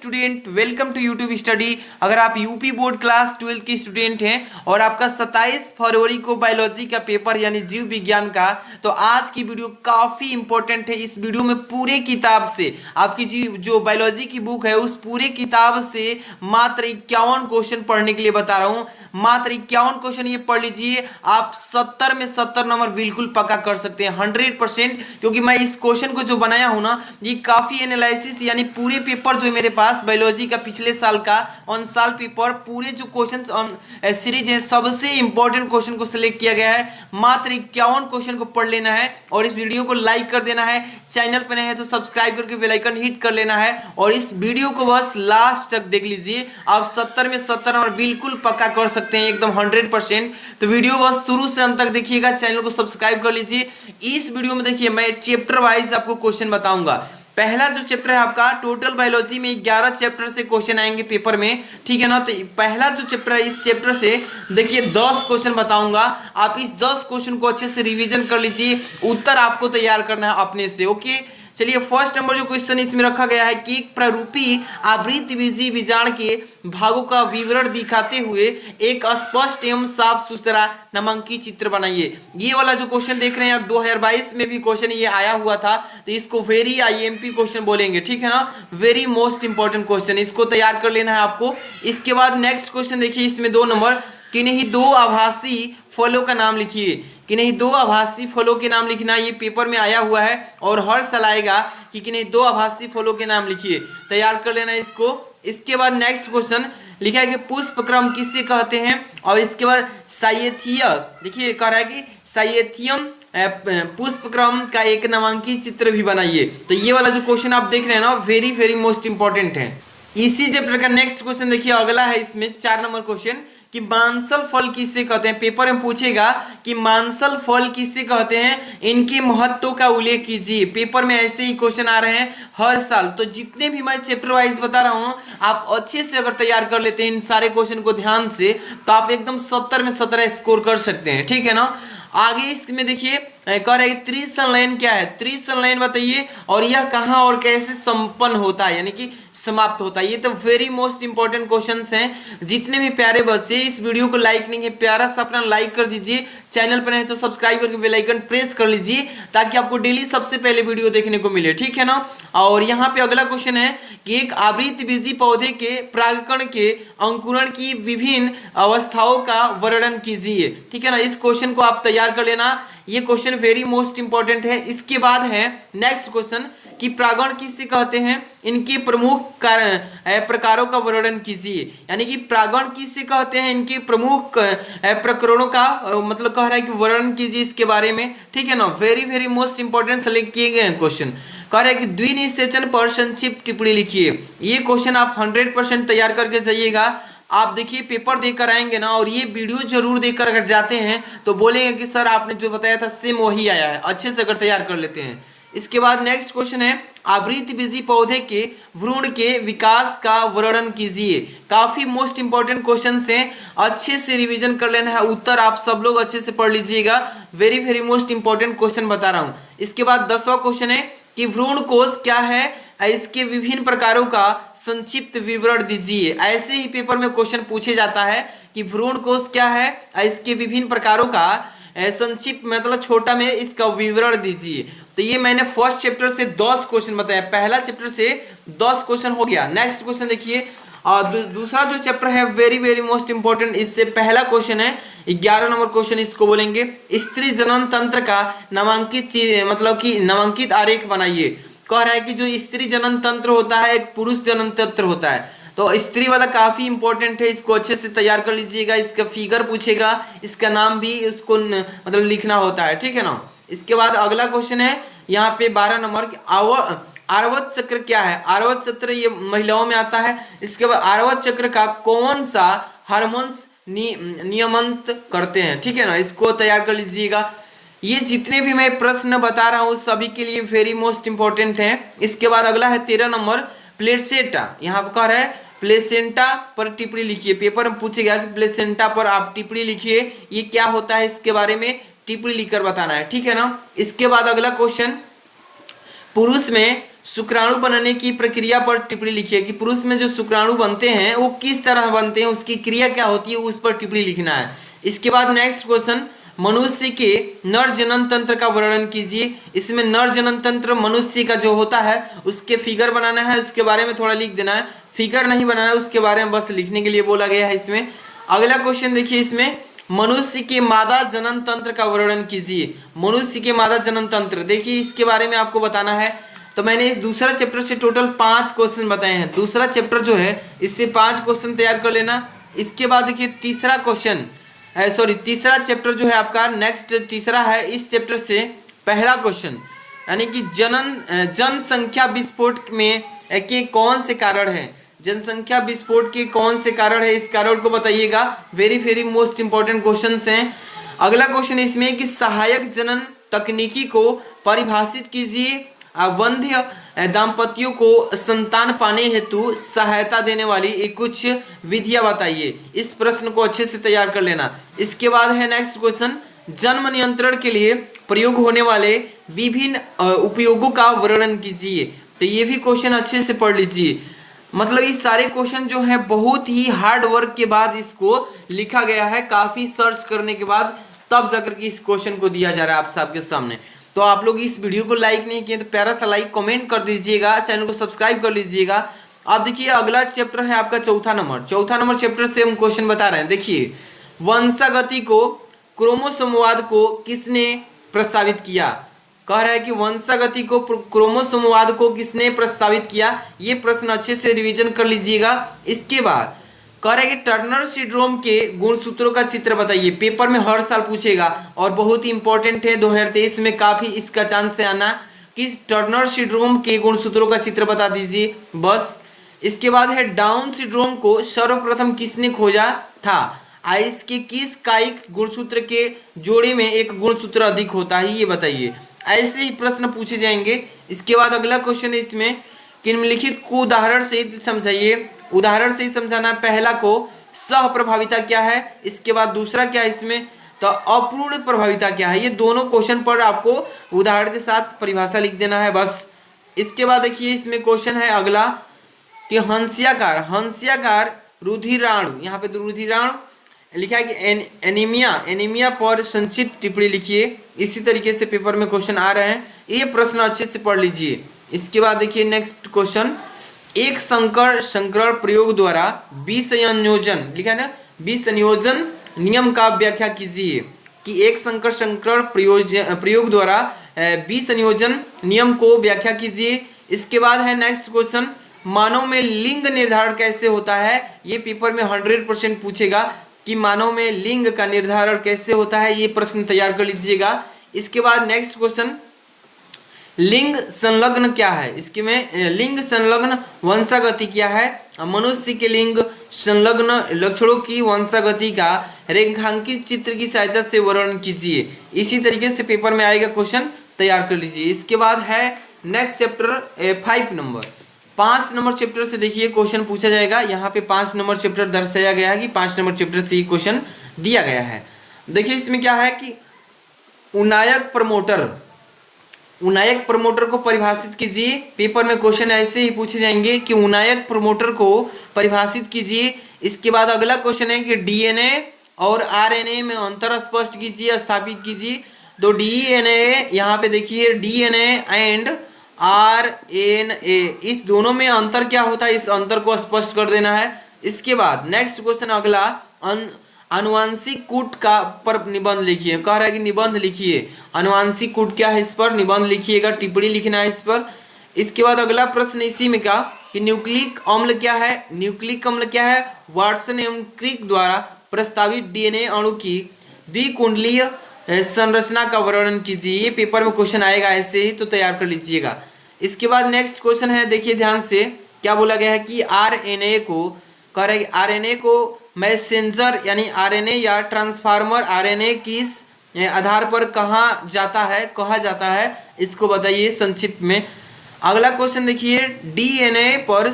Student, welcome to YouTube study. अगर आप UP board class 12 के स्टूडेंट हैं और आपका 27 फरवरी को बायोलॉजी का पेपर यानी जीव विज्ञान का, तो आज की वीडियो काफी इंपॉर्टेंट है। इस वीडियो में पूरे किताब से आपकी जो बायोलॉजी की बुक है उस पूरे किताब से मात्र 51 क्वेश्चन पढ़ने के लिए बता रहा हूं। मात्र 51 क्वेश्चन ये पढ़ लीजिए, आप 70 में 70 नंबर बिल्कुल पक्का कर सकते हैं 100%। क्योंकि मैं इस क्वेश्चन को जो बनाया हूं ना, ये काफी एनालिसिस यानी पूरे पेपर जो है मेरे पास बायोलॉजी का पिछले साल का ऑन साल पेपर, पूरे जो क्वेश्चन ऑन सीरीज है सबसे इंपॉर्टेंट क्वेश्चन को सिलेक्ट किया गया है। मात्र 51 क्वेश्चन को पढ़ लेना है और इस वीडियो को लाइक कर देना है। चैनल पर नए हैं तो सब्सक्राइब करके बेल आइकन हिट कर लेना है और इस वीडियो को बस लास्ट तक देख लीजिए। आप 70 में 70 नंबर बिल्कुल पक्का कर सकते हैं एकदम 100%। तो वीडियो बस शुरू से अंत तक देखिएगा, चैनल को सब्सक्राइब कर लीजिए। इस वीडियो में देखिए मैं चैप्टर वाइज आपको क्वेश्चन बताऊंगा। पहला जो चैप्टर है आपका टोटल बायोलॉजी में 11 चैप्टर से क्वेश्चन आएंगे पेपर में, ठीक है ना। तो पहला जो चैप्टर है इस चैप्टर से देखिए 10 क्वेश्चन बताऊंगा। आप इस 10 क्वेश्चन को अच्छे से रिवीजन कर लीजिए, उत्तर आपको तैयार करना है अपने से। ओके, चलिए फर्स्ट नंबर जो क्वेश्चन इसमें रखा गया है कि एक प्रारूपी आवृत्तबीजी बीजाणु के भागों का विवरण दिखाते हुए एक स्पष्ट एवं साफ सुथरा नामांकित चित्र बनाइए। ये वाला जो क्वेश्चन देख रहे हैं आप 2022 में भी क्वेश्चन ये आया हुआ था, तो इसको वेरी आईएमपी क्वेश्चन बोलेंगे, ठीक है ना। वेरी मोस्ट इंपॉर्टेंट क्वेश्चन, इसको तैयार कर लेना है आपको। इसके बाद नेक्स्ट क्वेश्चन देखिए, इसमें 2 नंबर, किन्हीं 2 आभासी फलों का नाम लिखिए। किन्हीं 2 आभासी फलों के नाम लिखना, ये पेपर में आया हुआ है और हर साल आएगा कि किन्हीं 2 आभासी फलों के नाम लिखिए, तैयार कर लेना इसको। इसके बाद नेक्स्ट क्वेश्चन लिखा है कि पुष्पक्रम किसे कहते हैं, और इसके बाद साइएथिया, देखिए कह रहा है कि साइएथियम पुष्पक्रम का एक नामांकित चित्र भी बनाइए। तो ये वाला जो क्वेश्चन आप देख रहे हैं ना, वेरी वेरी मोस्ट इंपॉर्टेंट है। इसी चैप्टर का नेक्स्ट क्वेश्चन देखिए, अगला है इसमें 4 नंबर क्वेश्चन कि मांसल फल किससे कहते हैं। पेपर में पूछेगा कि मांसल फल किससे कहते हैं, इनके महत्व का उल्लेख कीजिए। पेपर में ऐसे ही क्वेश्चन आ रहे हैं हर साल। तो जितने भी मैं चैप्टर वाइज बता रहा हूं, आप अच्छे से अगर तैयार कर लेते हैं इन सारे क्वेश्चन को ध्यान से, तो आप एकदम 70 में 70 स्कोर कर सकते हैं, ठीक है ना। आगे इसमें देखिए कह रहा है त्रिसंलयन क्या है, त्रिसंलयन बताइए, और यह कहां और कैसे संपन्न होता है यानी कि समाप्त होता है। ये तो वेरी मोस्ट इंपॉर्टेंट क्वेश्चंस हैं। जितने भी प्यारे बच्चे इस वीडियो को लाइक नहीं है, प्यारा सा अपना लाइक कर दीजिए। चैनल पर नहीं तो सब्सक्राइब करके बेल आइकन प्रेस कर लीजिए ताकि आपको डेली सबसे पहले वीडियो देखने को मिले, ठीक है ना। और यहाँ पे अगला क्वेश्चन है कि एक आवृतबीजी पौधे के परागकण के अंकुरण की विभिन्न अवस्थाओं का वर्णन कीजिए, ठीक है ना। इस क्वेश्चन को आप तैयार कर लेना, ये क्वेश्चन वेरी मोस्ट इंपॉर्टेंट है। इसके बाद है नेक्स्ट क्वेश्चन कि परागण किससे कहते हैं, इनके प्रमुख प्रकारों का वर्णन कीजिए। यानी कि परागण किससे कहते हैं, इनके प्रमुख प्रकरणों का मतलब कह रहा है कि वर्णन कीजिए इसके बारे में, ठीक है ना। Very very most important select किए गए हैं क्वेश्चन। कह रहा है कि द्विनिषेचन पर संक्षिप्त टिप्पणी लिखिए। ये क्वेश्चन आप 100% तैयार करके जाइएगा। आप देखिए पेपर देकर आएंगे ना, और ये वीडियो जरूर देखकर अगर जाते हैं तो बोलेंगे कि सर आपने जो बताया था सेम वही आया है, अच्छे से अगर तैयार कर लेते हैं। इसके बाद नेक्स्ट क्वेश्चन है आवृतबीजी पौधे के भ्रूण के विकास का वर्णन कीजिए। काफी मोस्ट इंपॉर्टेंट क्वेश्चंस हैं, अच्छे से रिवीजन कर लेना है, उत्तर आप सब लोग अच्छे से पढ़ लीजिएगा। Very very most important question बता रहा हूं। इसके बाद 10वां क्वेश्चन है कि भ्रूण कोश क्या है, इसके विभिन्न प्रकारों का संक्षिप्त विवरण दीजिए। ऐसे ही पेपर में क्वेश्चन पूछे जाता है कि भ्रूण कोश क्या है, इसके विभिन्न प्रकारों का संक्षिप्त मतलब छोटा में इसका विवरण दीजिए। तो ये मैंने फर्स्ट चैप्टर से 10 क्वेश्चन बताया, पहला चैप्टर से 10 क्वेश्चन हो गया। नेक्स्ट क्वेश्चन देखिए, और दूसरा जो चैप्टर है वेरी वेरी मोस्ट इंपॉर्टेंट, इससे पहला क्वेश्चन है 11 नंबर क्वेश्चन, इसको बोलेंगे स्त्री जनन तंत्र का नामांकित मतलब कि नामांकित आरेख बनाइए। कह रहा है कि जो स्त्री जनन तंत्र होता है एक पुरुष जनन तंत्र होता है, तो स्त्री वाला काफी इंपॉर्टेंट है, इसको अच्छे से तैयार कर लीजिएगा। इसका फिगर पूछेगा, इसका नाम भी उसको मतलब लिखना होता है, ठीक है ना। इसके बाद अगला क्वेश्चन है यहाँ पे 12 नंबर, आवर्त चक्र क्या है। आवर्त चक्र ये महिलाओं में आता है। इसके बाद आवर्त चक्र का कौन सा हार्मोन्स नियमंत करते हैं, ठीक है ना, इसको तैयार कर लीजिएगा। ये जितने भी मैं प्रश्न बता रहा हूँ सभी के लिए वेरी मोस्ट इंपॉर्टेंट है। इसके बाद अगला है 13 नंबर प्लेसेंटा। यहाँ पर कह रहा है प्लेसेंटा पर टिप्पणी लिखिए। पेपर में पूछेगा कि प्लेसेंटा पर आप टिप्पणी लिखिए, ये क्या होता है इसके बारे में टिप्पणी लिखकर बताना है, ठीक है ना। इसके बाद अगला क्वेश्चन, पुरुष में शुक्राणु बनने की प्रक्रिया पर टिप्पणी लिखिए कि पुरुष में जो शुक्राणु बनते हैं वो किस तरह बनते हैं, उसकी क्रिया क्या होती है, उस पर टिप्पणी लिखना है। इसके बाद नेक्स्ट क्वेश्चन, मनुष्य के नर जनन तंत्र का वर्णन कीजिए। इसमें नर जनन तंत्र मनुष्य का जो होता है उसके फिगर बनाना है, उसके बारे में थोड़ा लिख देना है, फिगर नहीं बनाना है, उसके बारे में बस लिखने के लिए बोला गया है इसमें। अगला क्वेश्चन देखिए, इसमें मनुष्य के मादा जनन तंत्र का वर्णन कीजिए। मनुष्य के मादा जनन तंत्र, देखिए इसके बारे में आपको बताना है। तो मैंने दूसरा चैप्टर से टोटल 5 क्वेश्चन बताए हैं। दूसरा चैप्टर जो है इससे 5 क्वेश्चन तैयार कर लेना। इसके बाद देखिए तीसरा क्वेश्चन, तीसरा चैप्टर जो है आपका नेक्स्ट तीसरा है, इस चैप्टर से पहला क्वेश्चन यानी कि जनसंख्या विस्फोट में के कौन से कारण है, जनसंख्या विस्फोट के कौन से कारण है, इस कारण को बताइएगा। वेरी मोस्ट इंपॉर्टेंट क्वेश्चंस हैं। अगला क्वेश्चन इसमें कि सहायक जनन तकनीकी को परिभाषित कीजिए। वंध्य दाम्पत्यों को संतान पाने हेतु सहायता देने वाली कुछ विधियां बताइए। इस प्रश्न को अच्छे से तैयार कर लेना। इसके बाद है नेक्स्ट क्वेश्चन, जन्म नियंत्रण के लिए प्रयोग होने वाले विभिन्न उपयोगों का वर्णन कीजिए। तो ये भी क्वेश्चन अच्छे से पढ़ लीजिए। मतलब ये सारे क्वेश्चन जो है बहुत ही हार्ड वर्क के बाद इसको लिखा गया है, काफी सर्च करने के बाद तब जाकर के इस क्वेश्चन को दिया जा रहा है आप सबके सामने। तो आप लोग इस वीडियो को लाइक नहीं किए तो प्यारा सा लाइक कमेंट कर दीजिएगा, चैनल को सब्सक्राइब कर लीजिएगा। आप देखिए अगला चैप्टर है आपका चौथा नंबर चैप्टर से हम क्वेश्चन बता रहे हैं। देखिए वंशागति को क्रोमोसोमवाद को किसने प्रस्तावित किया। कह रहा है कि वंशागति को क्रोमोसोमवाद को किसने प्रस्तावित किया, ये प्रश्न अच्छे से रिवीजन कर लीजिएगा। इसके बाद कह रहा है कि टर्नर सिंड्रोम के गुणसूत्रों का चित्र बताइए। पेपर में हर साल पूछेगा और बहुत ही इंपॉर्टेंट है, 2023 में काफी इसका चांस है आना कि टर्नर सिंड्रोम के गुणसूत्रों का चित्र बता दीजिए बस। इसके बाद है डाउन सिंड्रोम को सर्वप्रथम किसने खोजा था। आइस के किस कायिक गुणसूत्र के जोड़े में एक गुणसूत्र अधिक होता है, ये बताइए। ऐसे ही प्रश्न पूछे जाएंगे। इसके बाद अगला क्वेश्चन है इसमें कि निम्नलिखित को उदाहरण से समझाइए। उदाहरण से ही समझाना है। पहला को सह प्रभाविता क्या है, इसके बाद दूसरा क्या है इसमें तो अपूर्ण प्रभाविता क्या है। ये दोनों क्वेश्चन पर आपको उदाहरण के साथ परिभाषा लिख देना है बस। इसके बाद देखिए इसमें क्वेश्चन है अगला कि हंसियाकार रुधिराणु, यहाँ पे रुधिराणु लिखा है कि एनीमिया पर संक्षिप्त टिप्पणी लिखिए। इसी तरीके से पेपर में क्वेश्चन आ रहे हैं, ये प्रश्न अच्छे से पढ़ लीजिए। इसके बाद देखिए नेक्स्ट क्वेश्चन, एक संकरण प्रयोग द्वारा विसंयोजन लिखा है ना, विसंयोजन नियम का व्याख्या कीजिए कि एक संकरण प्रयोग द्वारा विसंयोजन नियम को व्याख्या कीजिए। इसके बाद है नेक्स्ट क्वेश्चन, मानव में लिंग निर्धारण कैसे होता है। ये पेपर में 100% पूछेगा कि मानव में लिंग का निर्धारण कैसे होता है, ये प्रश्न तैयार कर लीजिएगा। इसके बाद नेक्स्ट क्वेश्चन, लिंग संलग्न क्या है। इसके में लिंग संलग्न वंशागति क्या है। मनुष्य के लिंग संलग्न लक्षणों की वंशागति का रेखांकित चित्र की सहायता से वर्णन कीजिए। इसी तरीके से पेपर में आएगा क्वेश्चन, तैयार कर लीजिए। इसके बाद है नेक्स्ट चैप्टर 5 नंबर चैप्टर से देखिए क्वेश्चन पूछा जाएगा। यहाँ पे 5 नंबर चैप्टर दर्शाया गया है कि 5 नंबर चैप्टर से ये क्वेश्चन दिया गया है। देखिए इसमें क्या है कि उनायक प्रमोटर को परिभाषित कीजिए। पेपर में क्वेश्चन ऐसे ही पूछे जाएंगे कि उनायक प्रमोटर को परिभाषित कीजिए। इसके बाद अगला क्वेश्चन है कि डीएनए और आरएनए में अंतर स्पष्ट कीजिए, स्थापित कीजिए। तो डीएनए, यहाँ पे देखिए डीएनए एंड आरएनए, इस दोनों में अंतर क्या होता है, इस अंतर को स्पष्ट कर देना है। इसके बाद नेक्स्ट क्वेश्चन अगला, आनुवांशिक कूट का पर निबंध लिखिए। कह रहा है कि निबंध लिखिए, आनुवांशिक कूट क्या है इस पर निबंध लिखिएगा, टिप्पणी लिखना है इस पर। इसके बाद अगला प्रश्न इसी में का कि न्यूक्लिक अम्ल क्या है। न्यूक्लिक अम्ल क्या है, वाटसन एवं क्रिक द्वारा प्रस्तावित डीएनए अणु की द्विकुंडलीय संरचना का वर्णन कीजिए। ये पेपर में क्वेश्चन आएगा ऐसे ही, तो तैयार कर लीजिएगा। इसके बाद नेक्स्ट क्वेश्चन है, देखिए ध्यान से क्या बोला गया है कि आरएनए को, कह रहे आरएनए को मैसेंजर यानी आरएनए या ट्रांसफार्मर आरएनए किस आधार पर कहा जाता है, इसको बताइए संक्षिप्त में। अगला क्वेश्चन देखिए, डीएनए पर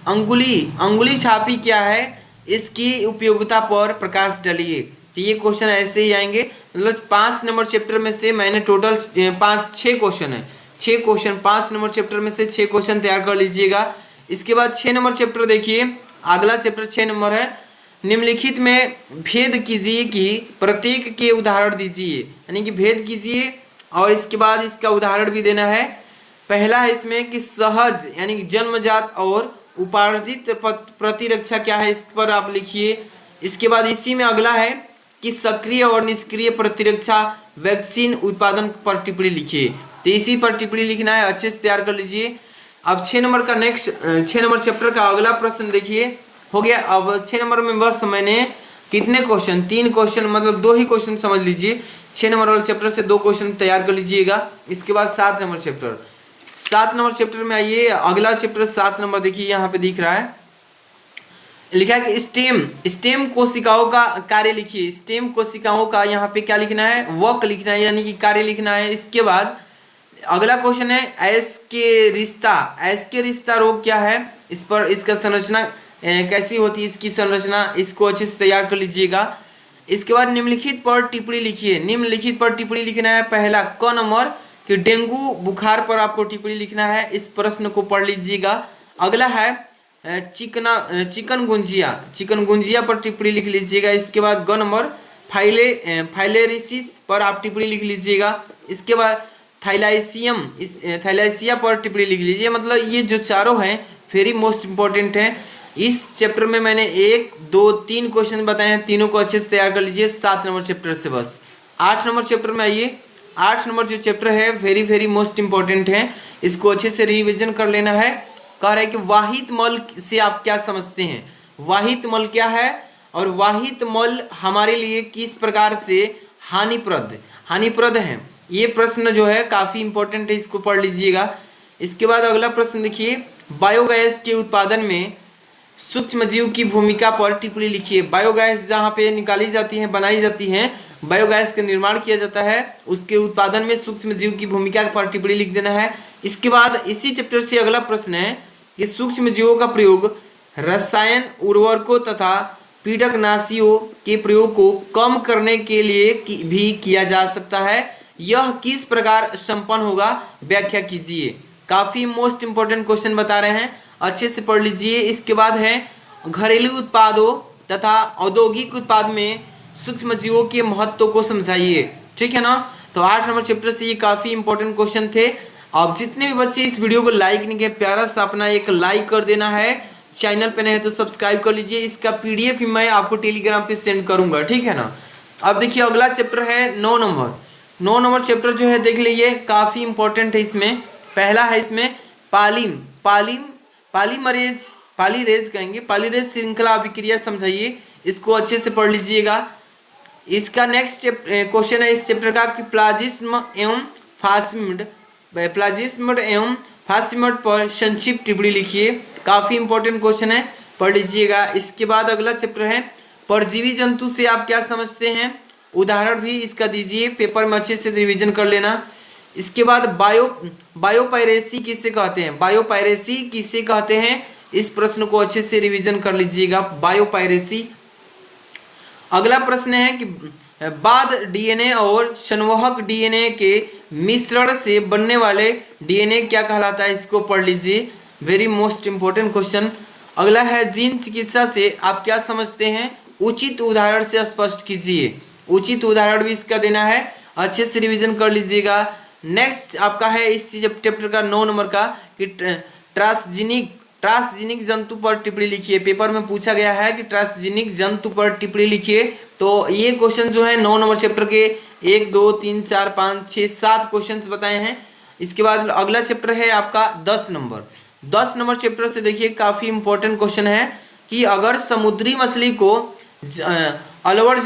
अंगुली छापी क्या है, इसकी उपयोगिता पर प्रकाश डालिए। तो ये क्वेश्चन ऐसे ही आएंगे। मतलब 5 नंबर चैप्टर में से मैंने टोटल 6 क्वेश्चन है, 6 क्वेश्चन, 5 नंबर चैप्टर में से 6 क्वेश्चन तैयार कर लीजिएगा। इसके बाद 6 नंबर चैप्टर देखिए, अगला चैप्टर 6 नंबर है, निम्नलिखित में भेद कीजिए कि प्रत्येक के उदाहरण दीजिए, यानी कि भेद कीजिए और इसके बाद इसका उदाहरण भी देना है। पहला है इसमें कि सहज यानी जन्मजात और उपार्जित प्रतिरक्षा क्या है, इस पर आप लिखिए। इसके बाद इसी में अगला है कि सक्रिय और निष्क्रिय प्रतिरक्षा वैक्सीन उत्पादन पर टिप्पणी लिखिए। तो इसी पर टिप्पणी लिखना है, अच्छे से तैयार कर लीजिए। अब 6 नंबर का नेक्स्ट 6 नंबर चैप्टर का अगला प्रश्न देखिए, हो गया। अब 6 नंबर में बस मैंने कितने क्वेश्चन, 3 क्वेश्चन, मतलब 2 ही क्वेश्चन समझ लीजिए। 6 नंबर वाले चैप्टर से 2 क्वेश्चन तैयार कर लीजिएगा। इसके बाद 7 नंबर चैप्टर, 7 नंबर चैप्टर में आइए, अगला चैप्टर 7 नंबर देखिए, यहाँ पे दिख रहा है, लिखा है कि स्टेम कोशिकाओं का कार्य लिखिए। स्टेम कोशिकाओं का यहाँ पे क्या लिखना है, वर्क लिखना है, यानी कि कार्य लिखना है। इसके बाद अगला क्वेश्चन है ऐस के रिश्ता रोग क्या है, इस पर इसका संरचना कैसी होती है, इसकी संरचना, इसको अच्छे से तैयार कर लीजिएगा। इसके बाद निम्नलिखित पर टिप्पणी लिखिए। निम्नलिखित पर टिप्पणी लिखना है, पहला क नंबर कि डेंगू बुखार पर आपको टिप्पणी लिखना है, इस प्रश्न को पढ़ लीजिएगा। अगला है चिकनगुंजिया पर टिप्पणी लिख लीजिएगा। इसके बाद ग नंबर फाइलेरिसिस पर आप टिप्पणी लिख लीजिएगा। इसके बाद थैलाइसिया पर टिप्पणी लिख लीजिए। मतलब ये जो चारों हैं वेरी मोस्ट इंपॉर्टेंट हैं। इस चैप्टर में मैंने 1 2 3 क्वेश्चन बताए हैं, तीनों को अच्छे से तैयार कर लीजिए 7 नंबर चैप्टर से। बस 8 नंबर चैप्टर में आइए। 8 नंबर जो चैप्टर है वेरी मोस्ट इंपॉर्टेंट है, इसको अच्छे से रिविजन कर लेना है। कह रहा है कि वाहित मल से आप क्या समझते हैं, वाहित मल क्या है और वाहित मल हमारे लिए किस प्रकार से हानिप्रद है, ये प्रश्न जो है काफी इंपॉर्टेंट है, इसको पढ़ लीजिएगा। इसके बाद अगला प्रश्न देखिए, बायोगैस के उत्पादन में सूक्ष्म जीव की भूमिका पर टिप्पणी लिखिए। बायोगैस जहाँ पे निकाली जाती है, बनाई जाती है, बायोगैस का निर्माण किया जाता है, उसके उत्पादन में सूक्ष्म जीव की भूमिका पर टिप्पणी लिख देना है। इसके बाद इसी चैप्टर से अगला प्रश्न है कि सूक्ष्म जीवों का प्रयोग रसायन उर्वरकों तथा पीड़कनाशियों के प्रयोग को कम करने के लिए भी किया जा सकता है, यह किस प्रकार संपन्न होगा, व्याख्या कीजिए। काफी मोस्ट इंपोर्टेंट क्वेश्चन बता रहे हैं, अच्छे से पढ़ लीजिए। इसके बाद है घरेलू उत्पादों तथा औद्योगिक उत्पाद में सूक्ष्म जीवों के महत्व को समझाइए, ठीक है ना। तो 8 नंबर चैप्टर से ये काफी इंपॉर्टेंट क्वेश्चन थे। अब जितने भी बच्चे इस वीडियो को लाइक नहीं किए, प्यारा सा अपना एक लाइक कर देना है, चैनल पे नहीं है तो सब्सक्राइब कर लीजिए। इसका पीडीएफ ही मैं आपको टेलीग्राम पे सेंड करूंगा, ठीक है ना। अब देखिए अगला चैप्टर है 9 नंबर चैप्टर जो है देख लीजिए, काफी इंपॉर्टेंट है। इसमें पहला है इसमें पॉलीमरेज श्रृंखला अभिक्रिया समझाइए, इसको अच्छे से पढ़ लीजिएगा। इसका नेक्स्ट क्वेश्चन है इस चैप्टर का कि प्लाज्म एवं फास्मिड पर संक्षिप्त टिप्पणी लिखिए। काफी इंपॉर्टेंट क्वेश्चन है, पढ़ लीजिएगा। इसके बाद अगला चैप्टर है परजीवी जंतु से आप क्या समझते हैं, उदाहरण भी इसका दीजिए, पेपर में अच्छे से रिवीजन कर लेना। इसके बाद बायोपायरेसी किसे कहते हैं, इस प्रश्न को अच्छे से रिवीजन कर लीजिएगा, बायोपायरेसी। अगला प्रश्न है कि बाद डीएनए और संवहक डीएनए के मिश्रण से बनने वाले डीएनए क्या कहलाता है, इसको पढ़ लीजिए, वेरी मोस्ट इंपोर्टेंट क्वेश्चन। अगला है जीन चिकित्सा से आप क्या समझते हैं, उचित उदाहरण से स्पष्ट कीजिए, उचित उदाहरण भी इसका देना है, अच्छे से रिवीजन कर लीजिएगा। नेक्स्ट आपका है इस चैप्टर का 9 नंबर का कि ट्रांसजेनिक जंतु पर टिप्पणी लिखिए। पेपर में पूछा गया है कि ट्रांसजेनिक जंतु पर टिप्पणी लिखिए। तो ये क्वेश्चन जो है 9 नंबर चैप्टर के 1 2 3 4 5 6 7 क्वेश्चन बताए हैं। इसके बाद अगला चैप्टर है आपका 10 नंबर चैप्टर से देखिए काफी इंपॉर्टेंट क्वेश्चन है कि अगर समुद्री मछली को अलवर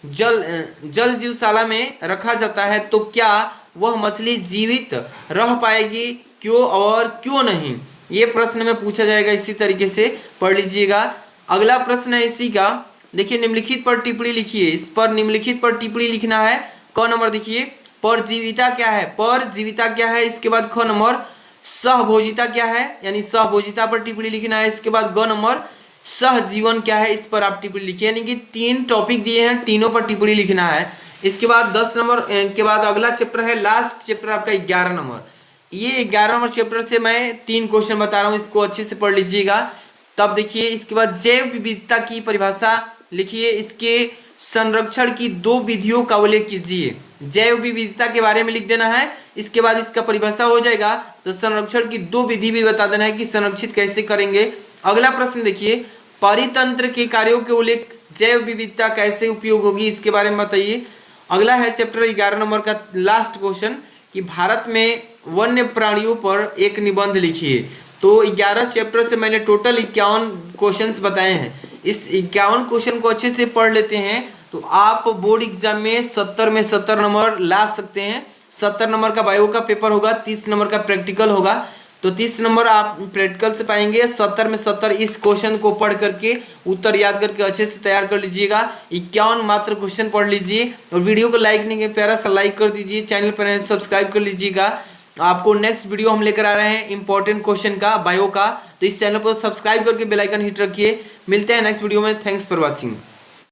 जल जीवशाला में रखा जाता है तो क्या वह मछली जीवित रह पाएगी, क्यों और क्यों नहीं, ये प्रश्न में पूछा जाएगा, इसी तरीके से पढ़ लीजिएगा। अगला प्रश्न है इसी का, देखिए निम्नलिखित पर टिप्पणी लिखिए, इस पर निम्नलिखित पर टिप्पणी लिखना है। क नंबर देखिए परजीविता क्या है, इसके बाद ख नंबर सहभोजिता क्या है, यानी सहभोजिता पर टिप्पणी लिखना है। इसके बाद ग नंबर सहजीवन क्या है, इस पर आप टिप्पणी लिखिए, यानी कि 3 टॉपिक दिए हैं, तीनों पर टिप्पणी लिखना है। इसके बाद 10 नंबर के बाद अगला चैप्टर है, लास्ट चैप्टर आपका 11 नंबर। ये 11 नंबर चैप्टर से मैं 3 क्वेश्चन बता रहा हूँ, इसको अच्छे से पढ़ लीजिएगा। तब देखिए इसके बाद जैव विविधता की परिभाषा लिखिए, इसके संरक्षण की 2 विधियों का उल्लेख कीजिए। जैव विविधता के बारे में लिख देना है, इसके बाद इसका परिभाषा हो जाएगा, तो संरक्षण की 2 विधि भी बता देना है कि संरक्षित कैसे करेंगे। अगला प्रश्न देखिए, परितंत्र के कार्यों के उल्लेख, जैव विविधता कैसे उपयोग होगी, इसके बारे में बताइए। अगला है चैप्टर 11 नंबर का लास्ट क्वेश्चन कि भारत में वन्य प्राणियों पर एक निबंध लिखिए। तो 11 चैप्टर से मैंने टोटल 51 क्वेश्चंस बताए हैं। इस 51 क्वेश्चन को अच्छे से पढ़ लेते हैं तो आप बोर्ड एग्जाम में 70 में 70 नंबर ला सकते हैं। 70 नंबर का बायो का पेपर होगा, 30 नंबर का प्रैक्टिकल होगा, तो 30 नंबर आप प्रैक्टिकल से पाएंगे। 70 में 70 इस क्वेश्चन को पढ़ करके उत्तर याद करके अच्छे से तैयार कर लीजिएगा। 51 मात्र क्वेश्चन पढ़ लीजिए और वीडियो को लाइक नहीं किया प्यारा सा लाइक कर दीजिए, चैनल पर सब्सक्राइब कर लीजिएगा। आपको नेक्स्ट वीडियो हम लेकर आ रहे हैं इंपॉर्टेंट क्वेश्चन का, बायो का, तो इस चैनल को सब्सक्राइब करके बेल आइकन हिट रखिए। मिलते हैं नेक्स्ट वीडियो में, थैंक्स फॉर वॉचिंग।